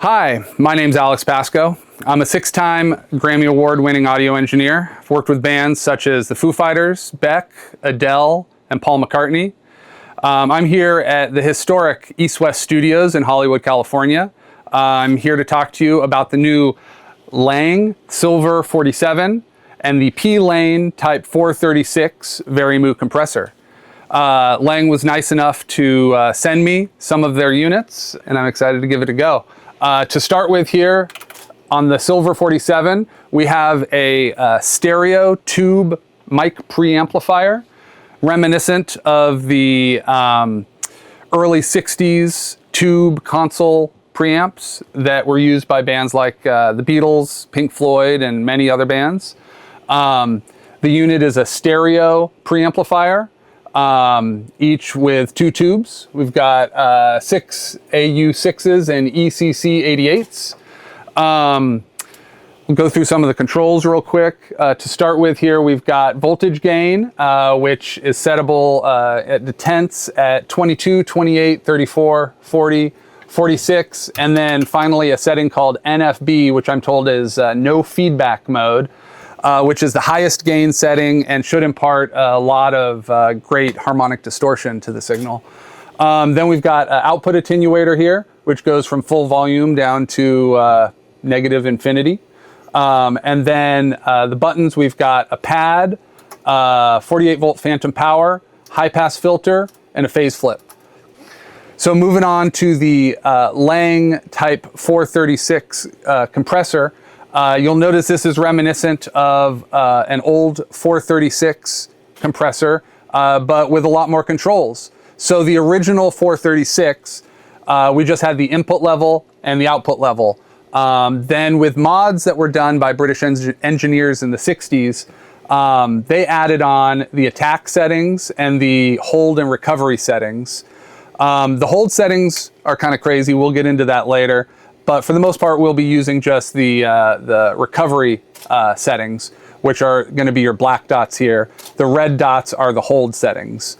Hi, my name's Alex Pasco. I'm a 6-time Grammy Award winning audio engineer. I've worked with bands such as the Foo Fighters, Beck, Adele, and Paul McCartney. I'm here at the historic EastWest Studios in Hollywood, California. I'm here to talk to you about the new Lang SILVERR 47 and the P.LANE Type 436 vari-mu compressor. Lang was nice enough to send me some of their units, and I'm excited to give it a go. To start with here, on the SILVERR 47, we have a stereo tube mic preamplifier, reminiscent of the early 60s tube console preamps that were used by bands like the Beatles, Pink Floyd, and many other bands. The unit is a stereo preamplifier, each with 2 tubes. We've got 6 AU6s and ECC 88s. We'll go through some of the controls real quick. To start with here, we've got voltage gain, which is settable at the tenths at 22, 28, 34, 40, 46, and then finally a setting called NFB, which I'm told is no feedback mode, which is the highest gain setting and should impart a lot of great harmonic distortion to the signal. Then we've got an output attenuator here, which goes from full volume down to negative infinity. And then the buttons, we've got a pad, 48 volt phantom power, high pass filter, and a phase flip. So moving on to the Lang Type 436 compressor, you'll notice this is reminiscent of an old 436 compressor, but with a lot more controls. So the original 436, we just had the input level and the output level. Then with mods that were done by British engineers in the 60s, they added on the attack settings and the hold and recovery settings. The hold settings are kind of crazy. We'll get into that later. But for the most part, we'll be using just the recovery settings, which are going to be your black dots here. The red dots are the hold settings.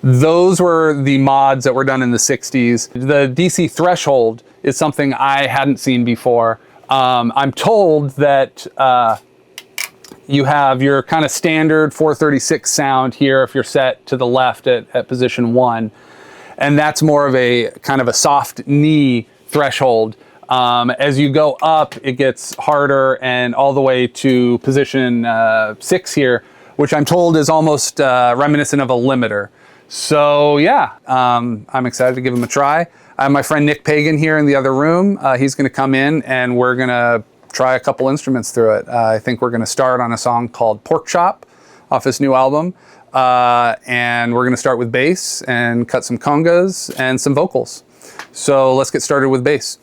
Those were the mods that were done in the 60s. The DC threshold is something I hadn't seen before. I'm told that you have your kind of standard 436 sound here if you're set to the left at position 1. And that's more of a kind of a soft knee threshold. As you go up, it gets harder, and all the way to position 6 here, which I'm told is almost reminiscent of a limiter. So yeah, I'm excited to give him a try. I have my friend Nick Pagan here in the other room. He's going to come in and we're going to try a couple instruments through it. I think we're going to start on a song called Pork Chop off his new album. And we're going to start with bass and cut some congas and some vocals. So let's get started with bass.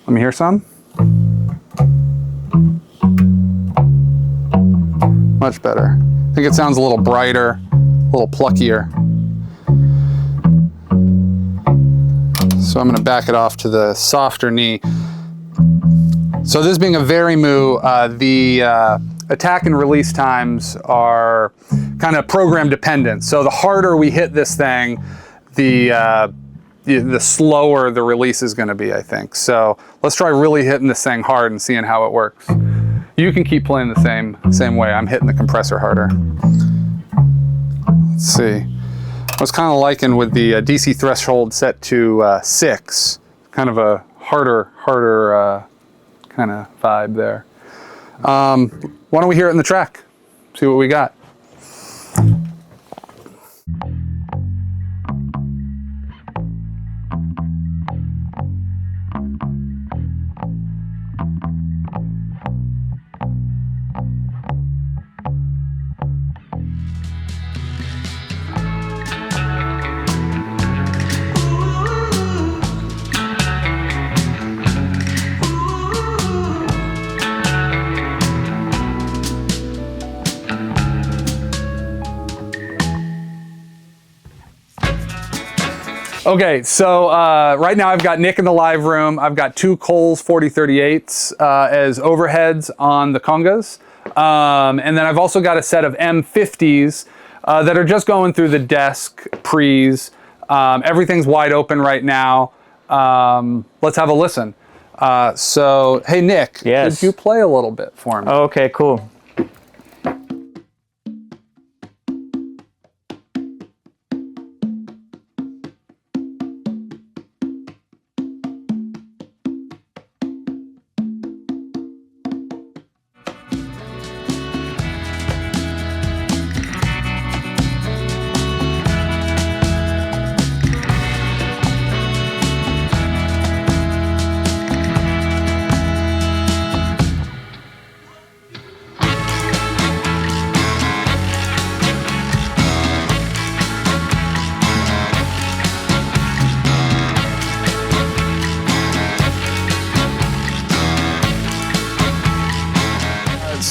Let me hear some. Much better. I think it sounds a little brighter, a little pluckier. So I'm going to back it off to the softer knee. So this being a vari-mu, the attack and release times are kind of program dependent. So the harder we hit this thing, the slower the release is going to be, I think. So let's try really hitting this thing hard and seeing how it works. You can keep playing the same way. I'm hitting the compressor harder. Let's see. I was kind of liking with the DC threshold set to 6, kind of a harder kind of vibe there. Why don't we hear it in the track? See what we got. Okay, so right now I've got Nick in the live room. I've got two Coles 4038s as overheads on the Congas. And then I've also got a set of M50s that are just going through the desk pre's. Everything's wide open right now. Let's have a listen. So, hey Nick, yes. Could you play a little bit for me? Okay, cool.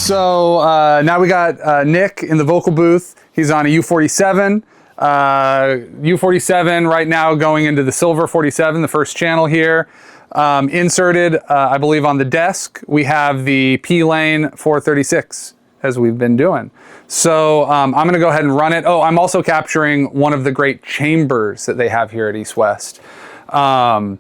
So now we got Nick in the vocal booth. He's on a U47. U47 right now going into the SILVERR 47, the first channel here. Inserted, I believe on the desk, we have the P.LANE 436 as we've been doing. So I'm gonna go ahead and run it. Oh, I'm also capturing one of the great chambers that they have here at EastWest. I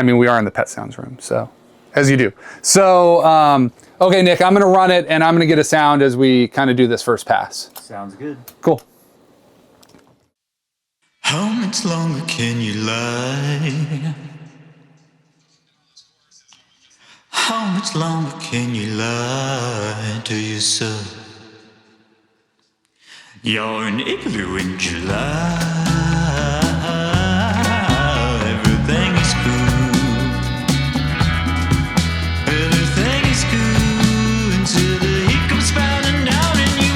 mean, we are in the Pet Sounds room, so as you do. So, okay, Nick, I'm gonna run it and I'm gonna get a sound as we kind of do this first pass. Sounds good. Cool. How much longer can you lie? How much longer can you lie to yourself? You're an igloo in July. Everything is cool. Everything is cool until the heat comes pounding down and you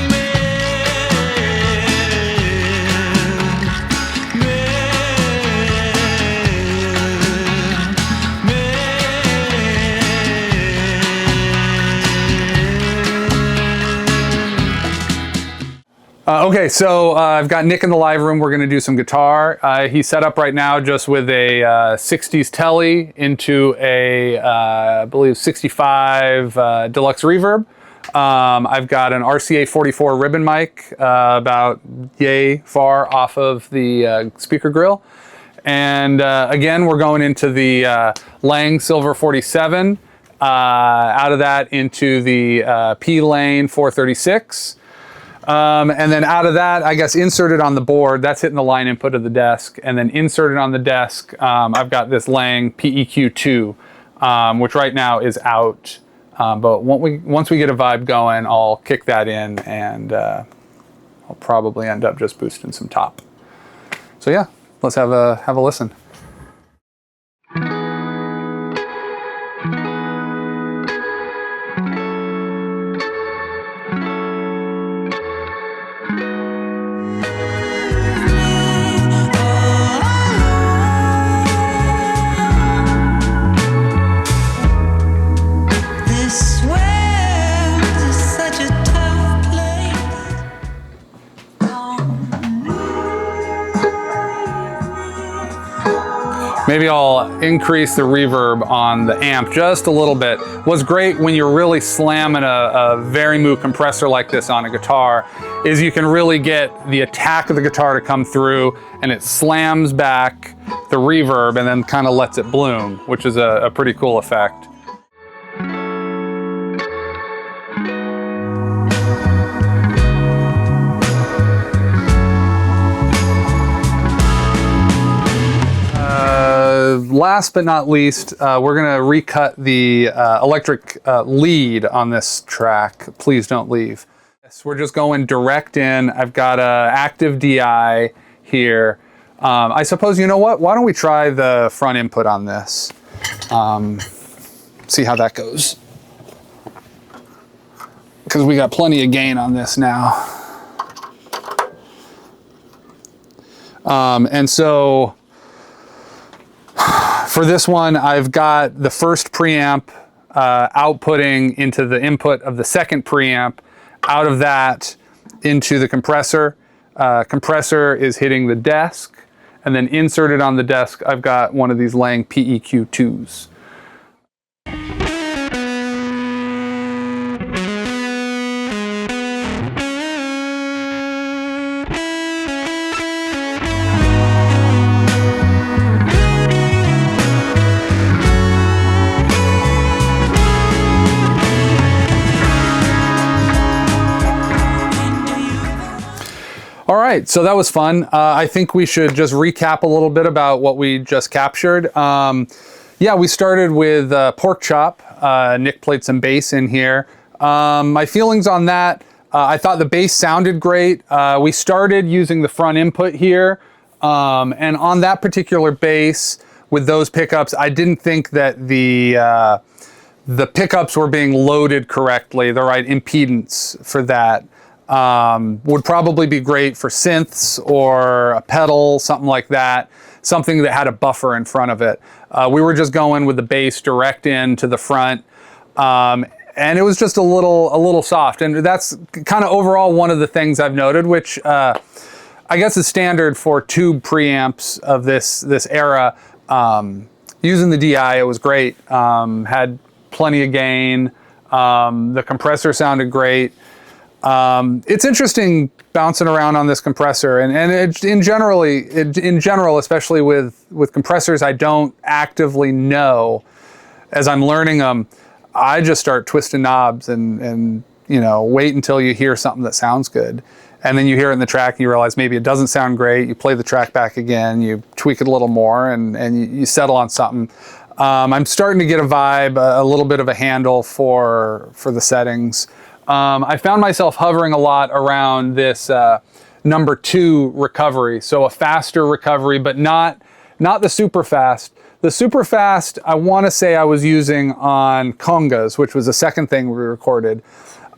Okay, so I've got Nick in the live room. We're gonna do some guitar. He's set up right now just with a 60s telly into a, I believe 65 deluxe reverb. I've got an RCA 44 ribbon mic about yay far off of the speaker grill. And again, we're going into the Lang SILVERR 47. Out of that into the P.LANE 436. And then out of that, I guess inserted on the board, that's hitting the line input of the desk. And then inserted on the desk, I've got this Lang PEQ2, which right now is out. But once we get a vibe going, I'll kick that in and I'll probably end up just boosting some top. So yeah, let's have a listen. Maybe I'll increase the reverb on the amp just a little bit. What's great when you're really slamming a vari-mu compressor like this on a guitar is you can really get the attack of the guitar to come through and it slams back the reverb and then kind of lets it bloom, which is a pretty cool effect. Last but not least, we're gonna recut the electric lead on this track. Please don't leave. Yes, we're just going direct in. I've got a active DI here. I suppose, you know what? Why don't we try the front input on this? See how that goes. Because we got plenty of gain on this now. And so, for this one, I've got the first preamp outputting into the input of the second preamp, out of that into the compressor. Compressor is hitting the desk, And then inserted on the desk, I've got one of these Lang PEQ2s. All right, so that was fun. I think we should just recap a little bit about what we just captured. Yeah, we started with Pork Chop. Nick played some bass in here. My feelings on that, I thought the bass sounded great. We started using the front input here. And on that particular bass, with those pickups, I didn't think that the pickups were being loaded correctly, the right impedance for that. Would probably be great for synths or a pedal, something like that. Something that had a buffer in front of it. We were just going with the bass direct in to the front. And it was just a little soft. And that's kind of overall one of the things I've noted, which I guess is standard for tube preamps of this era. Using the DI, it was great. Had plenty of gain. The compressor sounded great. It's interesting bouncing around on this compressor, and in general, especially with compressors I don't actively know as I'm learning them, I just start twisting knobs and wait until you hear something that sounds good. And then you hear it in the track and you realize maybe it doesn't sound great. You play the track back again, you tweak it a little more, and you settle on something. I'm starting to get a vibe, a little bit of a handle for the settings. I found myself hovering a lot around this number 2 recovery. So a faster recovery, but not the super fast. The super fast, I want to say I was using on Congas, which was the second thing we recorded.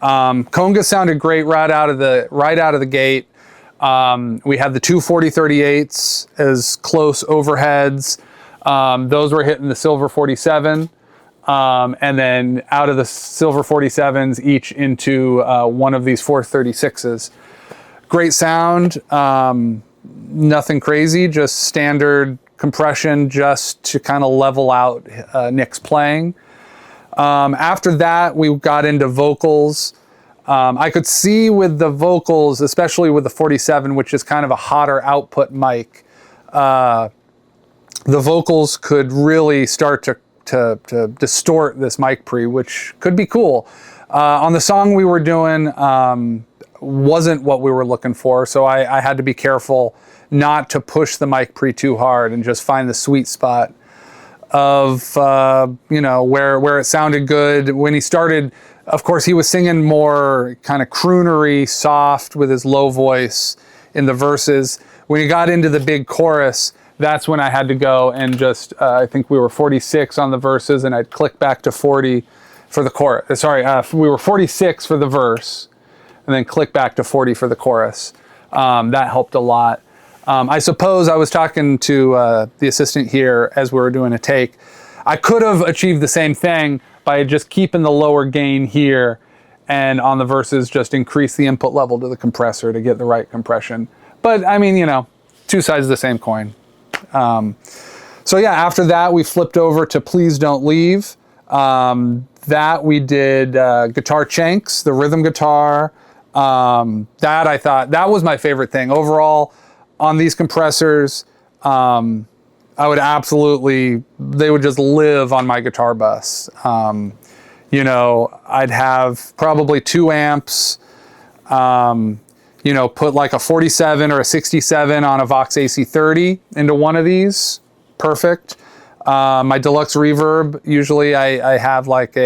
Congas sounded great right out of the gate. We had the two 4038s as close overheads. Those were hitting the Silver 47. And then out of the Silver 47s, each into one of these 436s. Great sound, nothing crazy, just standard compression just to kind of level out Nick's playing. After that, we got into vocals. I could see with the vocals, especially with the 47, which is kind of a hotter output mic, the vocals could really start to distort this mic pre, which could be cool. On the song we were doing, wasn't what we were looking for, so I had to be careful not to push the mic pre too hard and just find the sweet spot of where it sounded good. When he started, of course, he was singing more kind of croonery, soft with his low voice in the verses. When he got into the big chorus, that's when I had to go and just, I think we were 46 on the verses, and I'd click back to 40 for the chorus. Sorry, we were 46 for the verse, and then click back to 40 for the chorus. That helped a lot. I suppose I was talking to the assistant here as we were doing a take. I could have achieved the same thing by just keeping the lower gain here, and on the verses just increase the input level to the compressor to get the right compression. But I mean, two sides of the same coin. So yeah, after that we flipped over to Please Don't Leave. That we did guitar chanks, the rhythm guitar. That I thought, that was my favorite thing. Overall, on these compressors, I would absolutely, they would just live on my guitar bus. I'd have probably 2 amps, put like a 47 or a 67 on a Vox AC30 into one of these. Perfect. My deluxe reverb, usually I have like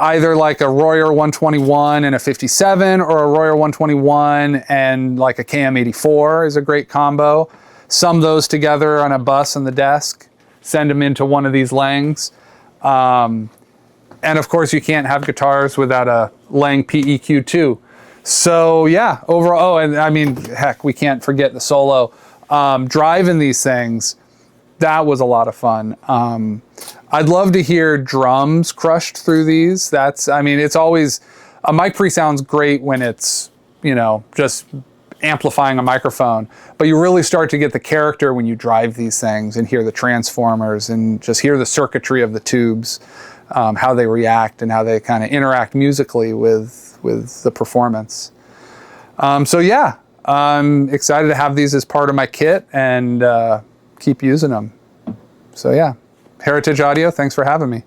either like a Royer 121 and a 57, or a Royer 121 and like a KM84 is a great combo. Sum those together on a bus on the desk, send them into one of these Langs. And of course you can't have guitars without a Lang PEQ2. So yeah, overall, and I mean, heck, we can't forget the solo. Driving these things, that was a lot of fun. I'd love to hear drums crushed through these. It's always, a mic pre sounds great when it's, just amplifying a microphone, but you really start to get the character when you drive these things and hear the transformers and just hear the circuitry of the tubes, how they react and how they kind of interact musically with the performance. So yeah, I'm excited to have these as part of my kit and keep using them. So yeah, Heritage Audio, thanks for having me.